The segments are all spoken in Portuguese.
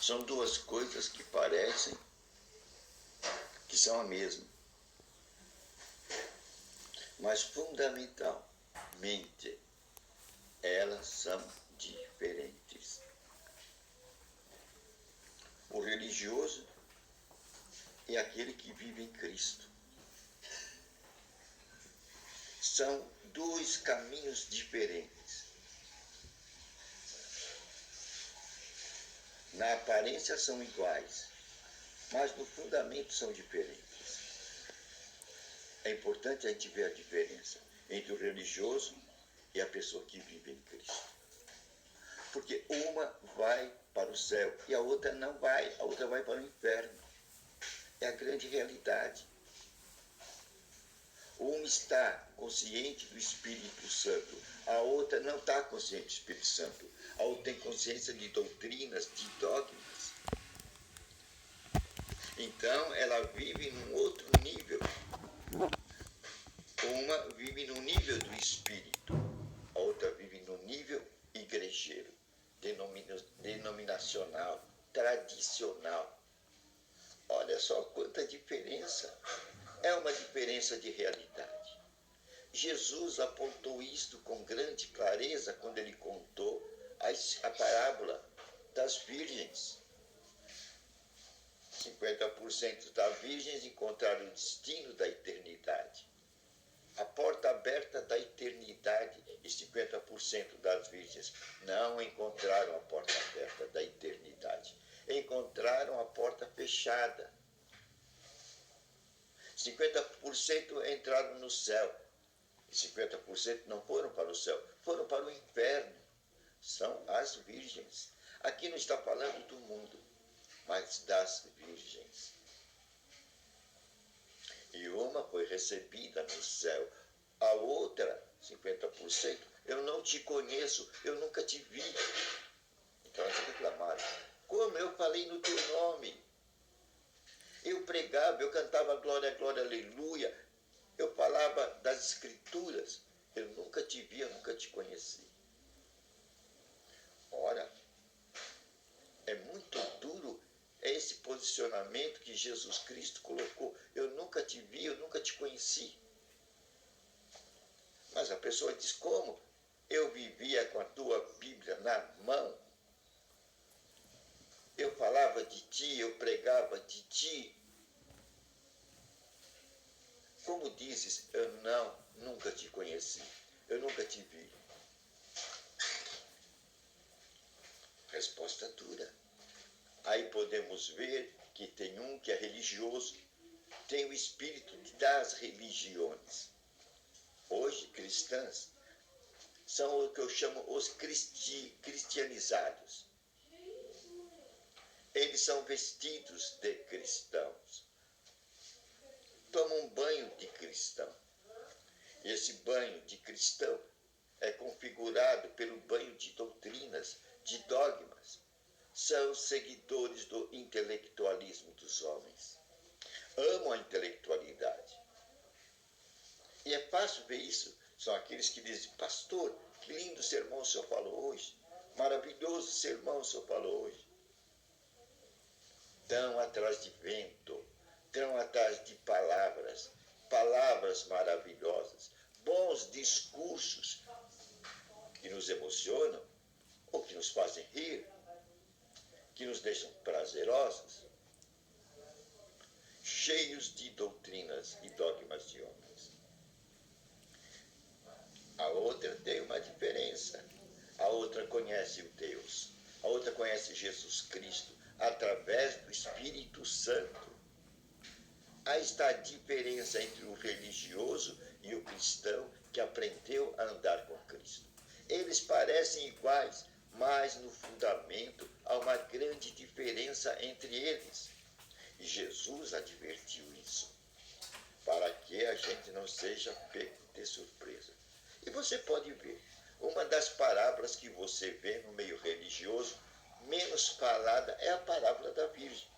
São duas coisas que parecem que são a mesma, mas fundamentalmente elas são diferentes. O religioso é aquele que vive em Cristo. São dois caminhos diferentes. Na aparência são iguais, mas no fundamento são diferentes. É importante a gente ver a diferença entre o religioso e a pessoa que vive em Cristo. Porque uma vai para o céu e a outra não vai, a outra vai para o inferno. É a grande realidade. Uma está consciente do Espírito Santo, a outra não está consciente do Espírito Santo. A outra tem consciência de doutrinas, de dogmas. Então, ela vive num outro nível. Uma vive no nível do Espírito, a outra vive no nível igrejeiro, denominacional, tradicional. Olha só quanta diferença. É uma diferença de realidade. Jesus apontou isto com grande clareza quando ele contou a parábola das virgens. 50% das virgens encontraram o destino da eternidade. A porta aberta da eternidade, e 50% das virgens não encontraram a porta aberta da eternidade. Encontraram a porta fechada. 50% entraram no céu e 50% não foram para o céu, foram para o inferno. São as virgens. Aqui não está falando do mundo, mas das virgens. E uma foi recebida no céu, a outra, 50%, eu não te conheço, eu nunca te vi. Então elas reclamaram: como eu falei no teu nome? Eu pregava, eu cantava glória, glória, aleluia. Eu falava das escrituras. Eu nunca te vi, eu nunca te conheci. Ora, é muito duro esse posicionamento que Jesus Cristo colocou. Eu nunca te vi, eu nunca te conheci. Mas a pessoa diz: como? Eu vivia com a tua Bíblia na mão. Eu falava de ti, eu pregava de ti. Como dizes, eu nunca te conheci, eu nunca te vi. Resposta dura. Aí podemos ver que tem um que é religioso, tem o espírito das religiões. Hoje, cristãs são o que eu chamo os cristianizados. Eles são vestidos de cristãos. Tomam um banho de cristão. E esse banho de cristão é configurado pelo banho de doutrinas, de dogmas. São seguidores do intelectualismo dos homens. Amam a intelectualidade. E é fácil ver isso. São aqueles que dizem: pastor, que lindo sermão o senhor falou hoje. Maravilhoso sermão o senhor falou hoje. Estão atrás de vento, estão atrás de palavras, palavras maravilhosas, bons discursos que nos emocionam ou que nos fazem rir, que nos deixam prazerosos, cheios de doutrinas e dogmas de homens. A outra tem uma diferença. A outra conhece o Deus. A outra conhece Jesus Cristo através do Espírito Santo. Aí está a diferença entre o religioso e o cristão que aprendeu a andar com Cristo. Eles parecem iguais, mas no fundamento há uma grande diferença entre eles. E Jesus advertiu isso, para que a gente não seja pego de surpresa. E você pode ver, uma das parábolas que você vê no meio religioso, menos falada, é a parábola da Virgem.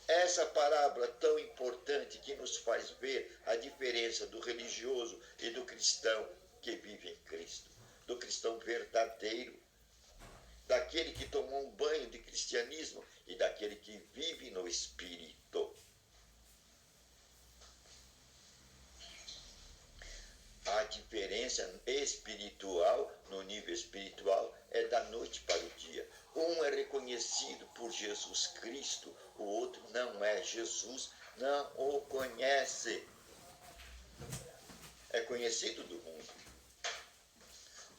Essa parábola tão importante que nos faz ver a diferença do religioso e do cristão que vive em Cristo, do cristão verdadeiro, daquele que tomou um banho de cristianismo e daquele que vive no Espírito. A diferença espiritual, no nível espiritual, é da noite para o dia. Um é reconhecido por Jesus Cristo, o outro não é. Jesus não o conhece. É conhecido do mundo.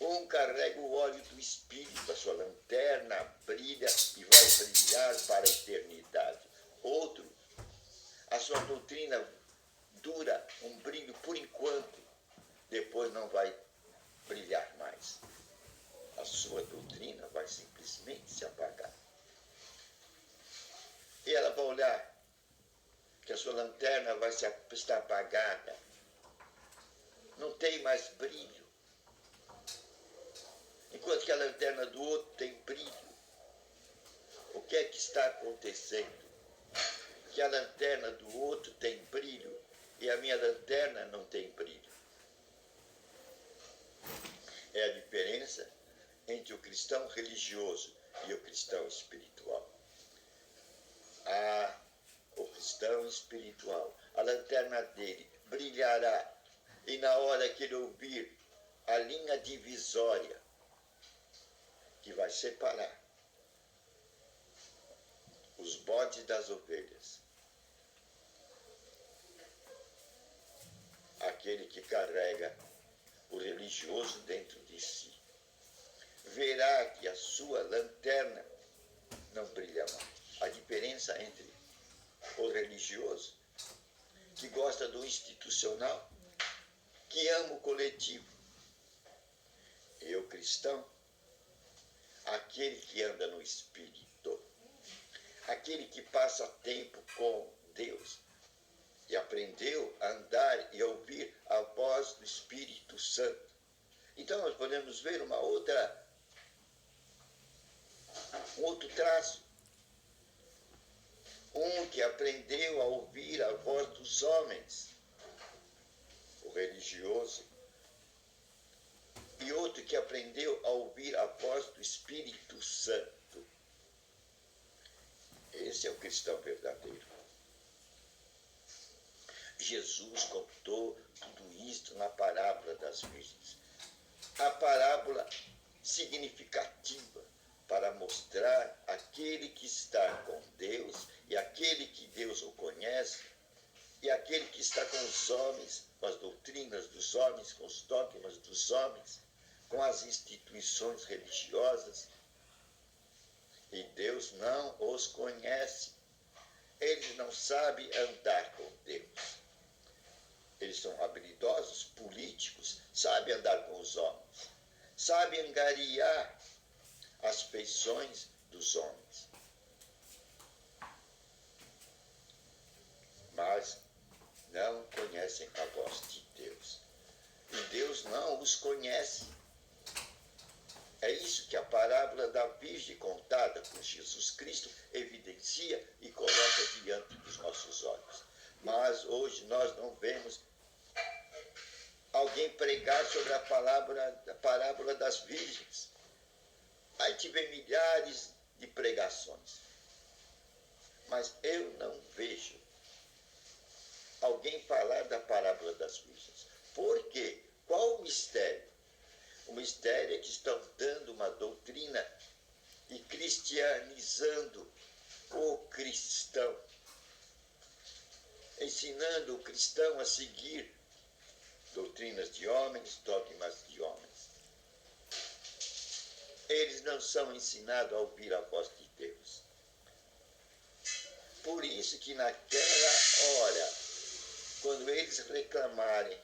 Um carrega o óleo do Espírito, a sua lanterna brilha e vai brilhar para a eternidade. Outro, a sua doutrina dura um brilho por enquanto, depois não vai brilhar mais. A sua doutrina vai simplesmente se apagar. E ela vai olhar que a sua lanterna vai estar apagada. Não tem mais brilho. Enquanto que a lanterna do outro tem brilho. O que é que está acontecendo? Que a lanterna do outro tem brilho e a minha lanterna não tem brilho. É a diferença entre o cristão religioso e o cristão espiritual. O cristão espiritual, a lanterna dele brilhará e na hora que ele ouvir a linha divisória que vai separar os bodes das ovelhas, aquele que carrega o religioso dentro de si, verá que a sua lanterna não brilha mais. A diferença entre o religioso, que gosta do institucional, que ama o coletivo, e o cristão, aquele que anda no Espírito, aquele que passa tempo com Deus e aprendeu a andar e a ouvir a voz do Espírito Santo. Então nós podemos ver um outro traço. Um que aprendeu a ouvir a voz dos homens, o religioso, e outro que aprendeu a ouvir a voz do Espírito Santo. Esse é o cristão verdadeiro. Jesus contou tudo isto na parábola das virgens. A parábola significativa para mostrar aquele que está com Deus e aquele que Deus o conhece e aquele que está com os homens, com as doutrinas dos homens, com os dogmas dos homens, com as instituições religiosas. E Deus não os conhece. Eles não sabem andar com Deus. Eles são habilidosos, políticos, sabem andar com os homens, sabem angariar as feições dos homens. Mas não conhecem a voz de Deus. E Deus não os conhece. É isso que a parábola da Virgem contada por Jesus Cristo evidencia e coloca diante dos nossos olhos. Mas hoje nós não vemos alguém pregar sobre a parábola das virgens. Aí tive milhares de pregações. Mas eu não vejo alguém falar da parábola das virgens. Por quê? Qual o mistério? O mistério é que estão dando uma doutrina e cristianizando o cristão, ensinando o cristão a seguir doutrinas de homens, dogmas de homens. Eles não são ensinados a ouvir a voz de Deus. Por isso que naquela hora, quando eles reclamarem,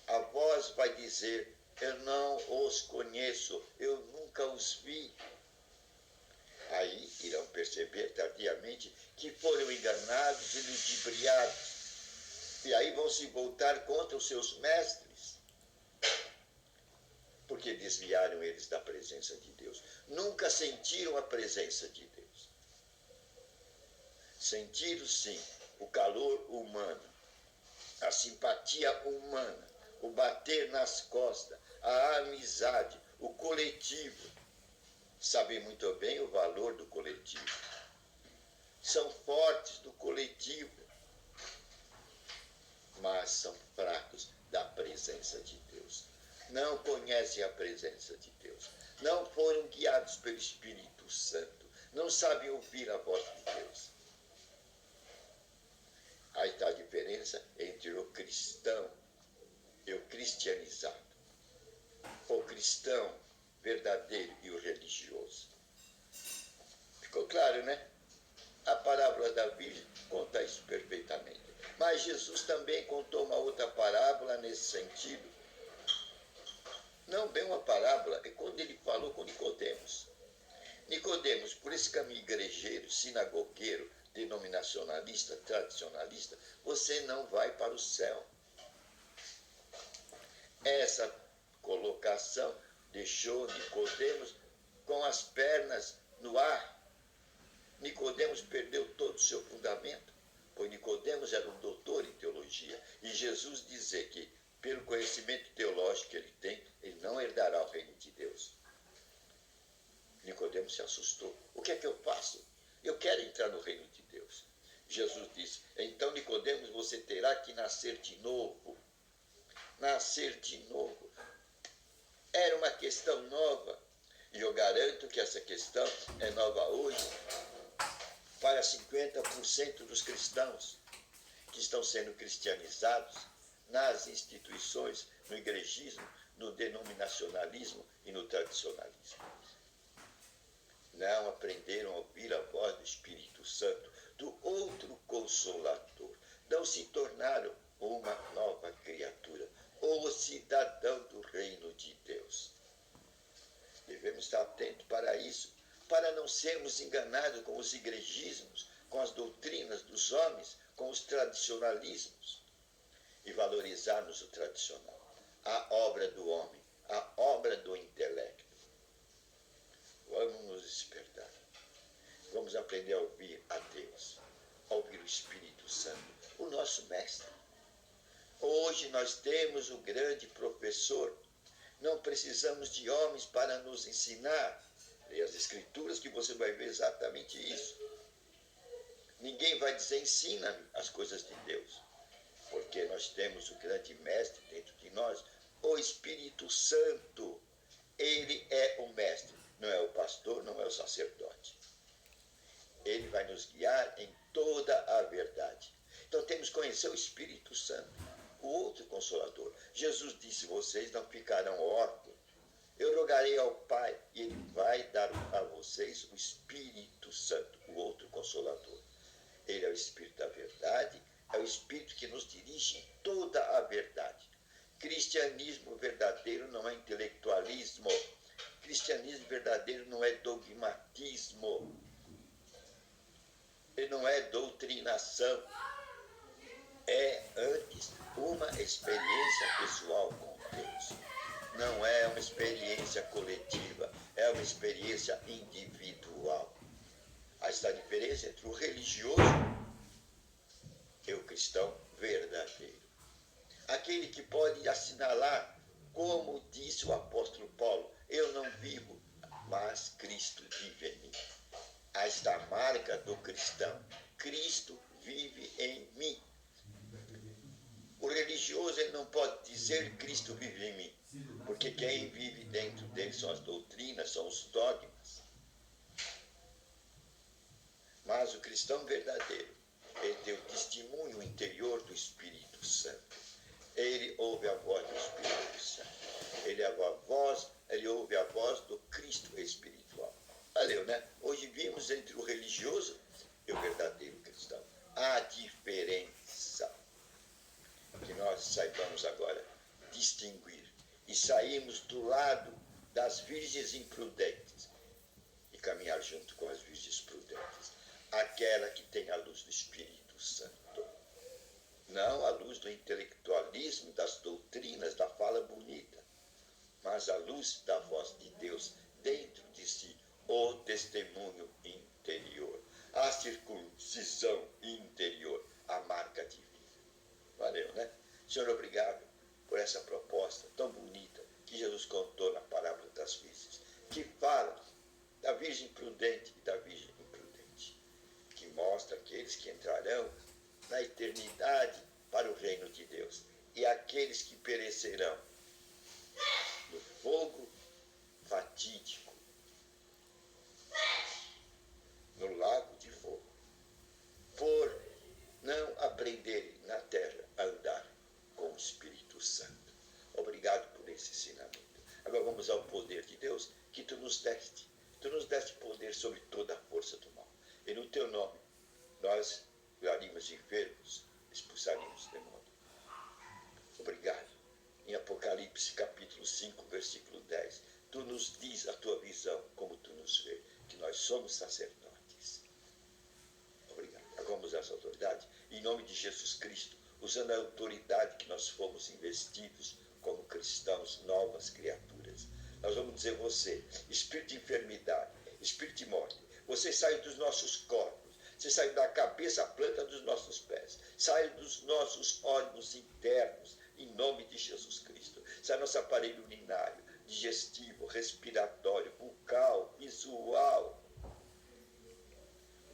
a voz vai dizer: eu não os conheço, eu nunca os vi. Aí irão perceber tardiamente que foram enganados e ludibriados. E aí vão se voltar contra os seus mestres, porque desviaram eles da presença de Deus. Nunca sentiram a presença de Deus. Sentiram, sim, o calor humano, a simpatia humana, o bater nas costas, a amizade, o coletivo. sabem muito bem o valor do coletivo. São fortes do coletivo, mas são fracos da presença de Deus. Não conhecem a presença de Deus. Não foram guiados pelo Espírito Santo. Não sabem ouvir a voz de Deus. Aí está a diferença entre o cristão e o cristianizado. O cristão verdadeiro e o religioso. Ficou claro, né? A parábola da Virgem conta isso perfeitamente. Mas Jesus também contou uma outra parábola nesse sentido. Não bem uma parábola, é quando ele falou com Nicodemos. Nicodemos, por esse caminho igrejeiro, sinagogueiro, denominacionalista, tradicionalista, você não vai para o céu. Essa colocação deixou Nicodemos com as pernas no ar. Nicodemos perdeu todo o seu fundamento, pois Nicodemos era um doutor em teologia. E Jesus dizer que, pelo conhecimento teológico que ele tem, ele não herdará o reino de Deus. Nicodemos se assustou. O que é que eu faço? Eu quero entrar no reino de Deus. Jesus disse, então Nicodemos, você terá que nascer de novo. Nascer de novo. Era uma questão nova. E eu garanto que essa questão é nova hoje para 50% dos cristãos que estão sendo cristianizados nas instituições, no igrejismo, no denominacionalismo e no tradicionalismo. Não aprenderam a ouvir a voz do Espírito Santo, do outro Consolador. Não se tornaram uma nova criatura, ou cidadão do reino de Deus. Devemos estar atentos para isso, para não sermos enganados com os igrejismos, com as doutrinas dos homens, com os tradicionalismos, e valorizarmos o tradicional, a obra do homem, a obra do intelecto. Vamos nos despertar. Vamos aprender a ouvir a Deus, a ouvir o Espírito Santo, o nosso mestre. Hoje nós temos o grande professor. Não precisamos de homens para nos ensinar. Leia as Escrituras que você vai ver exatamente isso. Ninguém vai dizer, ensina-me as coisas de Deus. Porque nós temos o grande mestre dentro de nós, o Espírito Santo. Ele é o mestre, não é o pastor, não é o sacerdote. Ele vai nos guiar em toda a verdade. Então temos que conhecer o Espírito Santo, o outro Consolador. Jesus disse, vocês não ficarão órfãos. Eu rogarei ao Pai e Ele vai dar a vocês o Espírito Santo, o outro Consolador. Ele é o Espírito da verdade, é o Espírito que nos dirige em toda a verdade. Cristianismo verdadeiro não é intelectualismo. Cristianismo verdadeiro não é dogmatismo. Ele não é doutrinação. É, antes, uma experiência pessoal com Deus. Não é uma experiência coletiva, é uma experiência individual. Aí está a diferença entre o religioso e o cristão verdadeiro. Aquele que pode assinalar, como disse o apóstolo Paulo, eu não vivo, mas Cristo vive em mim. Aí está a marca do cristão. Cristo vive em mim. O religioso ele não pode dizer Cristo vive em mim, porque quem vive dentro dele são as doutrinas, são os dogmas. Mas o cristão verdadeiro, ele tem o testemunho interior do Espírito Santo. Ele ouve a voz do Espírito Santo. Ele ouve a voz do Cristo espiritual. Valeu, né? Hoje vimos entre o religioso e o verdadeiro cristão a diferença. Que nós saibamos agora distinguir e sairmos do lado das virgens imprudentes e caminhar junto com as virgens prudentes. Aquela que tem a luz do Espírito Santo. Não a luz do intelectualismo, das doutrinas, da fala bonita, mas a luz da voz de Deus dentro de si, o testemunho interior, a circuncisão interior, a marca divina. Valeu, né? Senhor, obrigado por essa proposta tão bonita que Jesus contou na parábola das virgens, que fala na eternidade para o reino de Deus. E aqueles que perecerão no fogo fatídico, no lago de fogo, por não aprenderem na terra a andar com o Espírito Santo. Obrigado por esse ensinamento. Agora vamos ao poder de Deus que tu nos deste. Tu nos deste poder sobre toda a força do mal. E no teu nome nós curaríamos enfermos, expulsaríamos demônios. Obrigado. Em Apocalipse capítulo 5, versículo 10, tu nos diz a tua visão, como tu nos vê, que nós somos sacerdotes. Obrigado. Agora vamos às autoridades. Em nome de Jesus Cristo, usando a autoridade que nós fomos investidos como cristãos, novas criaturas. Nós vamos dizer você, espírito de enfermidade, espírito de morte, você saiu dos nossos corpos, você saiu da cabeça à planta dos nossos pés, saiu dos nossos órgãos internos, em nome de Jesus Cristo. Sai nosso aparelho urinário, digestivo, respiratório, bucal, visual,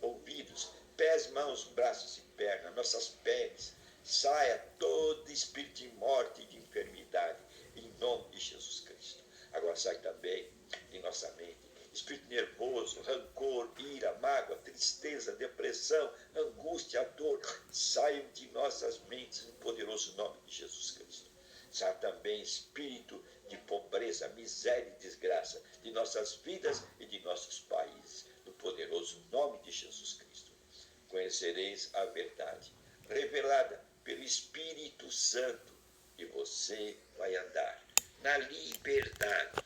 ouvidos, pés, mãos, braços e pernas, nossas peles. Saia todo espírito de morte e de enfermidade, em nome de Jesus Cristo. Agora sai também de nossa mente espírito nervoso, rancor, ira, mágoa, tristeza, depressão, angústia, dor. Saiam de nossas mentes no poderoso nome de Jesus Cristo. Sai também espírito de pobreza, miséria e desgraça de nossas vidas e de nossos países, no poderoso nome de Jesus Cristo. Conhecereis a verdade, revelada pelo Espírito Santo, e você vai andar na liberdade